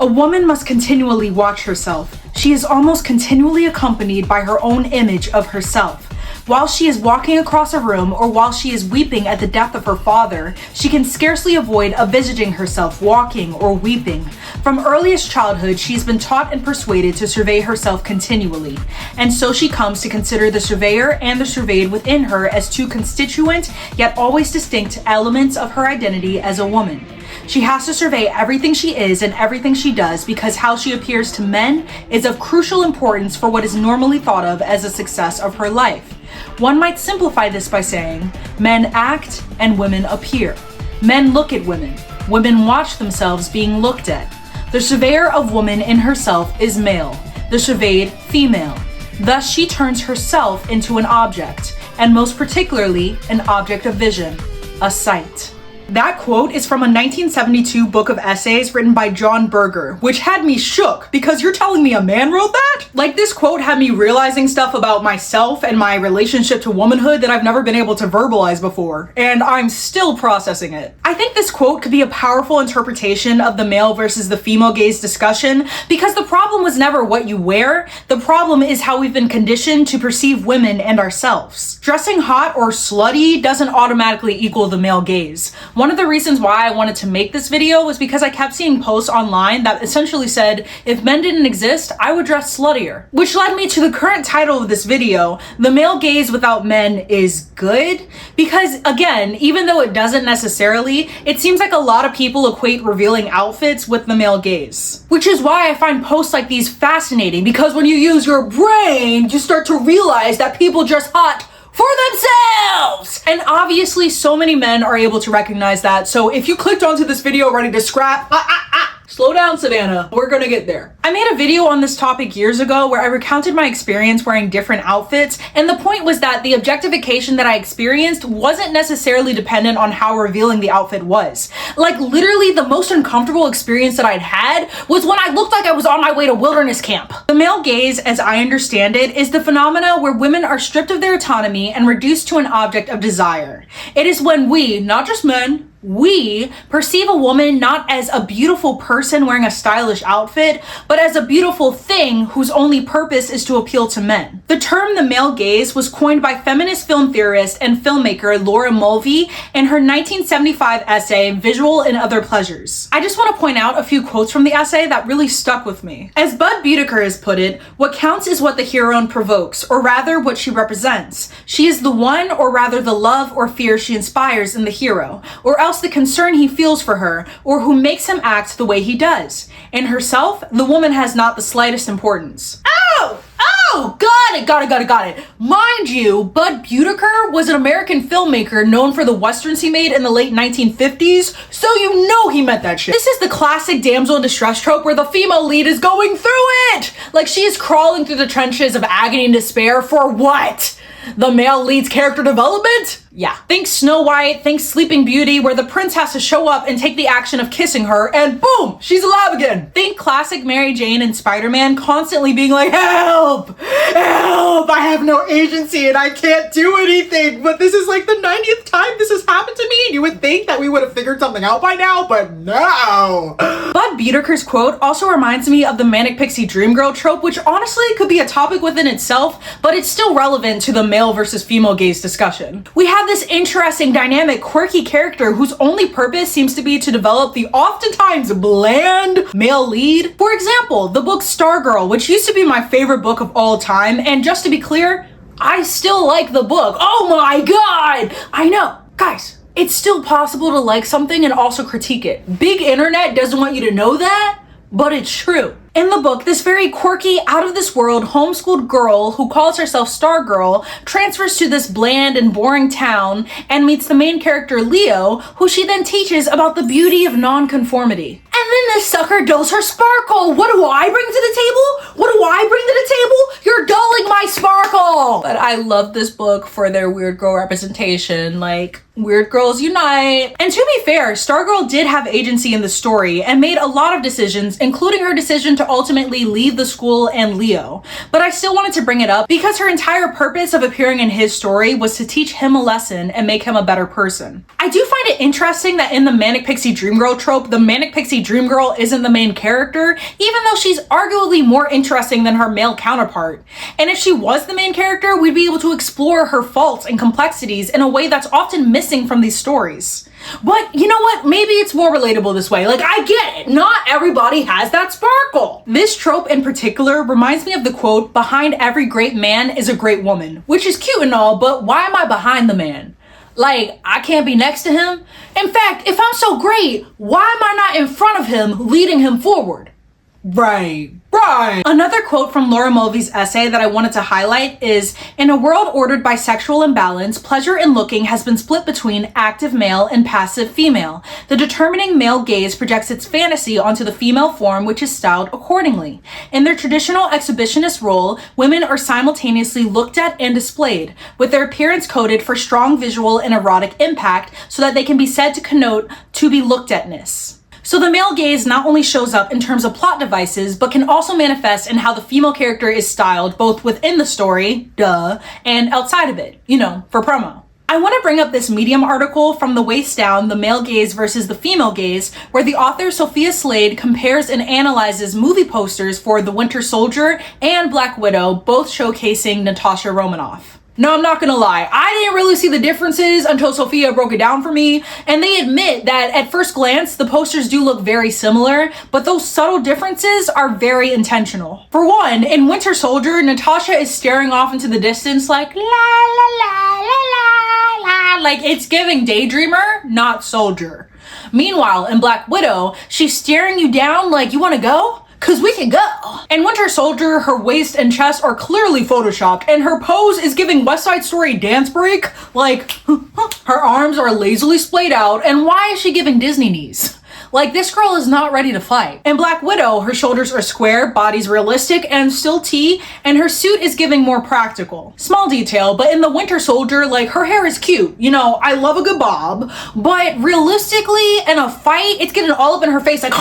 A woman must continually watch herself. She is almost continually accompanied by her own image of herself. While she is walking across a room or while she is weeping at the death of her father, she can scarcely avoid envisaging herself walking or weeping. From earliest childhood, she has been taught and persuaded to survey herself continually, and so she comes to consider the surveyor and the surveyed within her as two constituent, yet always distinct elements of her identity as a woman. She has to survey everything she is and everything she does because how she appears to men is of crucial importance for what is normally thought of as a success of her life. One might simplify this by saying, men act and women appear. Men look at women. Women watch themselves being looked at. The surveyor of woman in herself is male, the surveyed female. Thus she turns herself into an object, and most particularly an object of vision, a sight. That quote is from a 1972 book of essays written by John Berger, which had me shook because you're telling me a man wrote that? Like, this quote had me realizing stuff about myself and my relationship to womanhood that I've never been able to verbalize before, and I'm still processing it. I think this quote could be a powerful interpretation of the male versus the female gaze discussion because the problem was never what you wear, the problem is how we've been conditioned to perceive women and ourselves. Dressing hot or slutty doesn't automatically equal the male gaze. One of the reasons why I wanted to make this video was because I kept seeing posts online that essentially said, if men didn't exist, I would dress sluttier. Which led me to the current title of this video, The Male Gaze Without Men is Good? Because again, even though it doesn't necessarily, it seems like a lot of people equate revealing outfits with the male gaze. Which is why I find posts like these fascinating, because when you use your brain, you start to realize that people dress hot for themselves! And obviously so many men are able to recognize that, so if you clicked onto this video ready to scrap, slow down, Savannah. We're gonna get there. I made a video on this topic years ago where I recounted my experience wearing different outfits, and the point was that the objectification that I experienced wasn't necessarily dependent on how revealing the outfit was. Like, literally the most uncomfortable experience that I'd had was when I looked like I was on my way to wilderness camp. The male gaze, as I understand it, is the phenomena where women are stripped of their autonomy and reduced to an object of desire. It is when we, not just men, we perceive a woman not as a beautiful person wearing a stylish outfit, but as a beautiful thing whose only purpose is to appeal to men. The term the male gaze was coined by feminist film theorist and filmmaker Laura Mulvey in her 1975 essay, Visual and Other Pleasures. I just want to point out a few quotes from the essay that really stuck with me. As Bud Beaudeker has put it, what counts is what the heroine provokes, or rather what she represents. She is the one, or rather the love or fear she inspires in the hero, or else the concern he feels for her, or who makes him act the way he does. In herself, the woman has not the slightest importance. Oh, got it. Mind you, Bud Beaudeker was an American filmmaker known for the westerns he made in the late 1950s, so you know he meant that shit. This is the classic damsel in distress trope where the female lead is going through it! Like, she is crawling through the trenches of agony and despair for what? The male lead's character development? Yeah. Think Snow White, think Sleeping Beauty, where the prince has to show up and take the action of kissing her, and boom, she's alive again. Think classic Mary Jane and Spider-Man constantly being like, help, I have no agency and I can't do anything. But this is like the 90th time this has happened to me, and you would think that we would have figured something out by now, but no. Bud Beaudeker's quote also reminds me of the Manic Pixie Dream Girl trope, which honestly could be a topic within itself, but it's still relevant to the male versus female gaze discussion. We have this interesting, dynamic, quirky character whose only purpose seems to be to develop the oftentimes bland male lead. For example, the book Stargirl, which used to be my favorite book of all time, and just to be clear, I still like the book. Oh my god! I know, guys, it's still possible to like something and also critique it. Big internet doesn't want you to know that, but it's true. In the book, this very quirky, out-of-this-world, homeschooled girl who calls herself Stargirl transfers to this bland and boring town and meets the main character Leo, who she then teaches about the beauty of non-conformity. And then this sucker does her sparkle. What do I bring to the table? You're dulling my sparkle! But I love this book for their weird girl representation. Like, weird girls unite. And to be fair, Stargirl did have agency in the story and made a lot of decisions, including her decision to ultimately leave the school and Leo. But I still wanted to bring it up because her entire purpose of appearing in his story was to teach him a lesson and make him a better person. I do find it interesting that in the Manic Pixie Dream Girl trope, the Manic Pixie Dream Girl isn't the main character, even though she's arguably more interesting than her male counterpart. And if she was the main character, we'd be able to explore her faults and complexities in a way that's often missing from these stories. But you know what? Maybe it's more relatable this way. Like, I get it. Not everybody has that sparkle. This trope in particular reminds me of the quote, "Behind every great man is a great woman," which is cute and all, but why am I behind the man? Like, I can't be next to him? In fact, if I'm so great, why am I not in front of him, leading him forward? Right. Another quote from Laura Mulvey's essay that I wanted to highlight is, "In a world ordered by sexual imbalance, pleasure in looking has been split between active male and passive female. The determining male gaze projects its fantasy onto the female form, which is styled accordingly. In their traditional exhibitionist role, women are simultaneously looked at and displayed, with their appearance coded for strong visual and erotic impact so that they can be said to connote to be looked at-ness." So the male gaze not only shows up in terms of plot devices, but can also manifest in how the female character is styled, both within the story, duh, and outside of it, you know, for promo. I want to bring up this Medium article from the waist down, the male gaze versus the female gaze, where the author Sophia Slade compares and analyzes movie posters for The Winter Soldier and Black Widow, both showcasing Natasha Romanoff. No, I'm not gonna lie, I didn't really see the differences until Sophia broke it down for me, and they admit that at first glance, the posters do look very similar, but those subtle differences are very intentional. For one, in Winter Soldier, Natasha is staring off into the distance like, la la la la la la, like it's giving daydreamer, not soldier. Meanwhile, in Black Widow, she's staring you down like, you wanna go? Cause we can go. In Winter Soldier, her waist and chest are clearly photoshopped, and her pose is giving West Side Story dance break. Like, her arms are lazily splayed out, and why is she giving Disney knees? Like, this girl is not ready to fight. In Black Widow, her shoulders are square, body's realistic and still T, and her suit is giving more practical. Small detail, but in the Winter Soldier, like, her hair is cute. You know, I love a good bob, but realistically, in a fight, it's getting all up in her face like,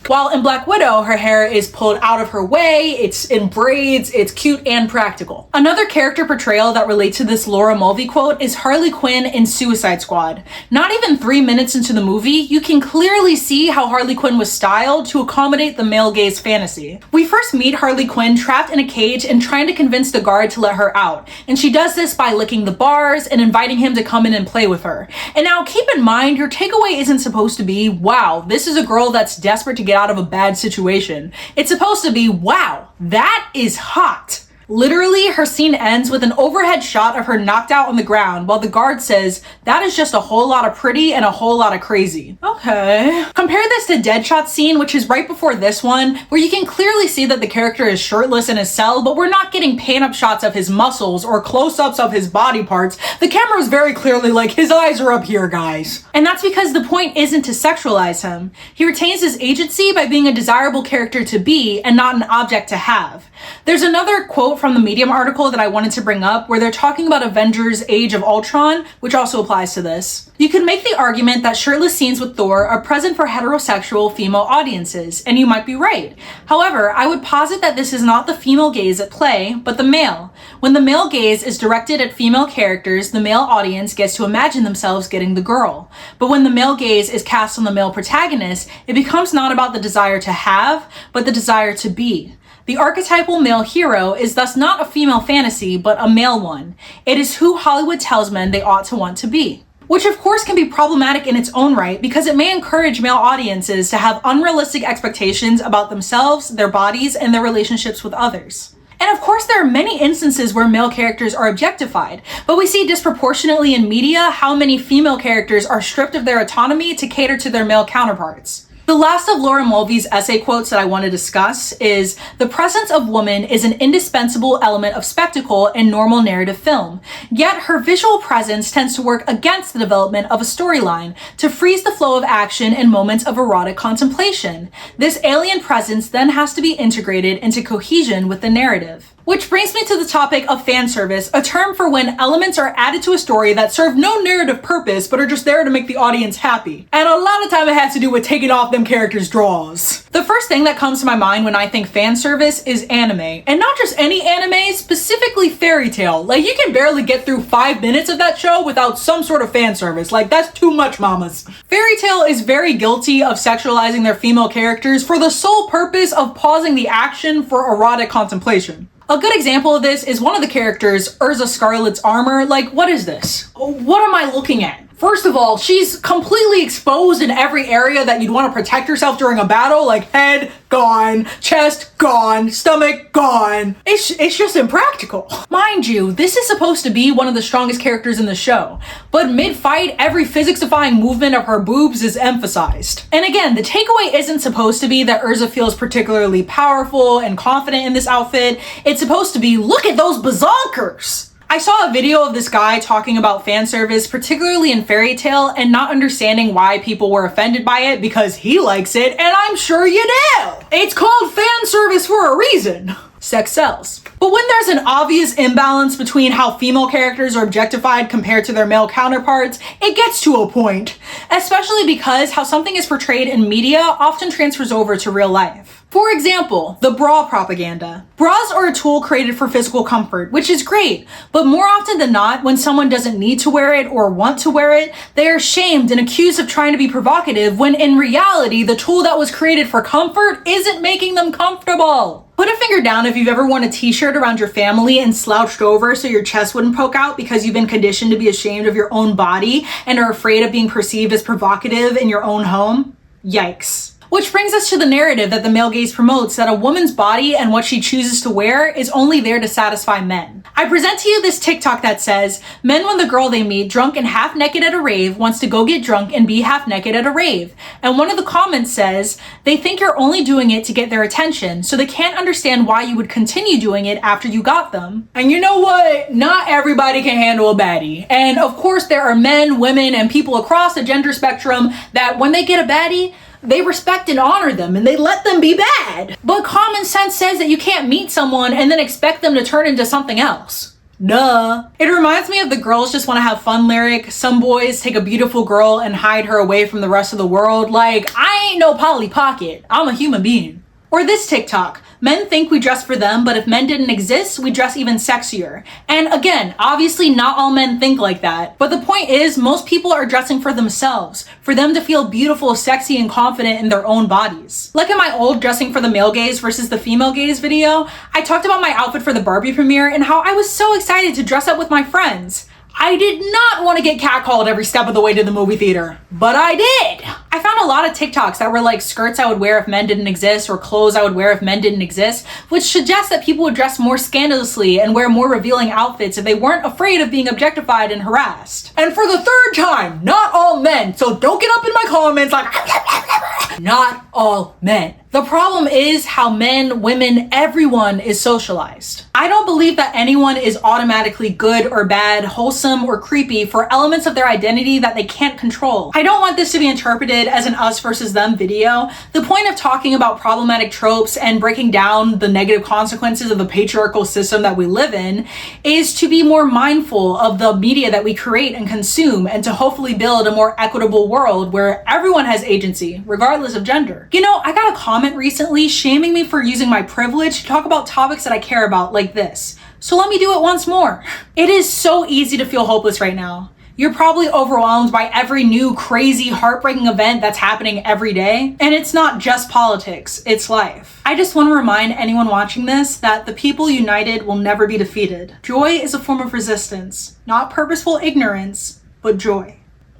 while in Black Widow, her hair is pulled out of her way, it's in braids, it's cute and practical. Another character portrayal that relates to this Laura Mulvey quote is Harley Quinn in Suicide Squad. Not even 3 minutes into the movie, you can clearly see how Harley Quinn was styled to accommodate the male gaze fantasy. We first meet Harley Quinn trapped in a cage and trying to convince the guard to let her out, and she does this by licking the bars and inviting him to come in and play with her. And now keep in mind, your takeaway isn't supposed to be, wow, this is a girl that's desperate to get out of a bad situation. It's supposed to be, wow, that is hot. Literally, her scene ends with an overhead shot of her knocked out on the ground while the guard says, that is just a whole lot of pretty and a whole lot of crazy. Okay. Compare this to Deadshot's scene, which is right before this one, where you can clearly see that the character is shirtless in his cell, but we're not getting pan-up shots of his muscles or close-ups of his body parts. The camera is very clearly like, his eyes are up here, guys. And that's because the point isn't to sexualize him. He retains his agency by being a desirable character to be and not an object to have. There's another quote from the Medium article that I wanted to bring up where they're talking about Avengers Age of Ultron, which also applies to this. You can make the argument that shirtless scenes with Thor are present for heterosexual female audiences, and you might be right. However, I would posit that this is not the female gaze at play, but the male. When the male gaze is directed at female characters, the male audience gets to imagine themselves getting the girl. But when the male gaze is cast on the male protagonist, it becomes not about the desire to have, but the desire to be. The archetypal male hero is thus not a female fantasy, but a male one. It is who Hollywood tells men they ought to want to be. Which of course can be problematic in its own right because it may encourage male audiences to have unrealistic expectations about themselves, their bodies, and their relationships with others. And of course there are many instances where male characters are objectified, but we see disproportionately in media how many female characters are stripped of their autonomy to cater to their male counterparts. The last of Laura Mulvey's essay quotes that I want to discuss is, the presence of woman is an indispensable element of spectacle in normal narrative film, yet her visual presence tends to work against the development of a storyline, to freeze the flow of action in moments of erotic contemplation. This alien presence then has to be integrated into cohesion with the narrative. Which brings me to the topic of fan service, a term for when elements are added to a story that serve no narrative purpose but are just there to make the audience happy. And a lot of time it has to do with taking off them characters' draws. The first thing that comes to my mind when I think fan service is anime. And not just any anime, specifically fairy tale. Like, you can barely get through 5 minutes of that show without some sort of fan service. Like, that's too much, mamas. Fairy tale is very guilty of sexualizing their female characters for the sole purpose of pausing the action for erotic contemplation. A good example of this is one of the characters, Urza Scarlet's armor. Like, what is this? What am I looking at? First of all, she's completely exposed in every area that you'd want to protect yourself during a battle, like head gone, chest gone, stomach gone. It's just impractical. Mind you, this is supposed to be one of the strongest characters in the show, but mid-fight, every physics-defying movement of her boobs is emphasized. And again, the takeaway isn't supposed to be that Urza feels particularly powerful and confident in this outfit. It's supposed to be, look at those bazonkers! I saw a video of this guy talking about fan service, particularly in fairy tale, and not understanding why people were offended by it because he likes it, and I'm sure you do! It's called fan service for a reason. Sex sells. But when there's an obvious imbalance between how female characters are objectified compared to their male counterparts, it gets to a point. Especially because how something is portrayed in media often transfers over to real life. For example, the bra propaganda. Bras are a tool created for physical comfort, which is great, but more often than not, when someone doesn't need to wear it or want to wear it, they are shamed and accused of trying to be provocative when in reality, the tool that was created for comfort isn't making them comfortable. Put a finger down if you've ever worn a t-shirt around your family and slouched over so your chest wouldn't poke out because you've been conditioned to be ashamed of your own body and are afraid of being perceived as provocative in your own home. Yikes. Which brings us to the narrative that the male gaze promotes, that a woman's body and what she chooses to wear is only there to satisfy men. I present to you this TikTok that says, men when the girl they meet drunk and half naked at a rave wants to go get drunk and be half naked at a rave. And one of the comments says, they think you're only doing it to get their attention, so they can't understand why you would continue doing it after you got them. And you know what? Not everybody can handle a baddie. And of course there are men, women, and people across the gender spectrum that when they get a baddie, they respect and honor them and they let them be bad. But common sense says that you can't meet someone and then expect them to turn into something else. Duh. It reminds me of the girls just want to have fun lyric. Some boys take a beautiful girl and hide her away from the rest of the world. Like, I ain't no Polly Pocket. I'm a human being. Or this TikTok. Men think we dress for them, but if men didn't exist, we dress even sexier. And again, obviously not all men think like that. But the point is, most people are dressing for themselves, for them to feel beautiful, sexy, and confident in their own bodies. Like in my old dressing for the male gaze versus the female gaze video, I talked about my outfit for the Barbie premiere and how I was so excited to dress up with my friends. I did not want to get catcalled every step of the way to the movie theater, but I did. I found a lot of TikToks that were like skirts I would wear if men didn't exist or clothes I would wear if men didn't exist, which suggests that people would dress more scandalously and wear more revealing outfits if they weren't afraid of being objectified and harassed. And for the third time, not all men, so don't get up in my comments like not all men. The problem is how men, women, everyone is socialized. I don't believe that anyone is automatically good or bad, wholesome or creepy for elements of their identity that they can't control. I don't want this to be interpreted as an us versus them video. The point of talking about problematic tropes and breaking down the negative consequences of the patriarchal system that we live in is to be more mindful of the media that we create and consume and to hopefully build a more equitable world where everyone has agency, regardless of gender. You know, I got a comment recently shaming me for using my privilege to talk about topics that I care about like this. So let me do it once more. It is so easy to feel hopeless right now. You're probably overwhelmed by every new crazy heartbreaking event that's happening every day. And it's not just politics, it's life. I just want to remind anyone watching this that the people united will never be defeated. Joy is a form of resistance, not purposeful ignorance, but joy.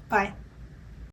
Bye.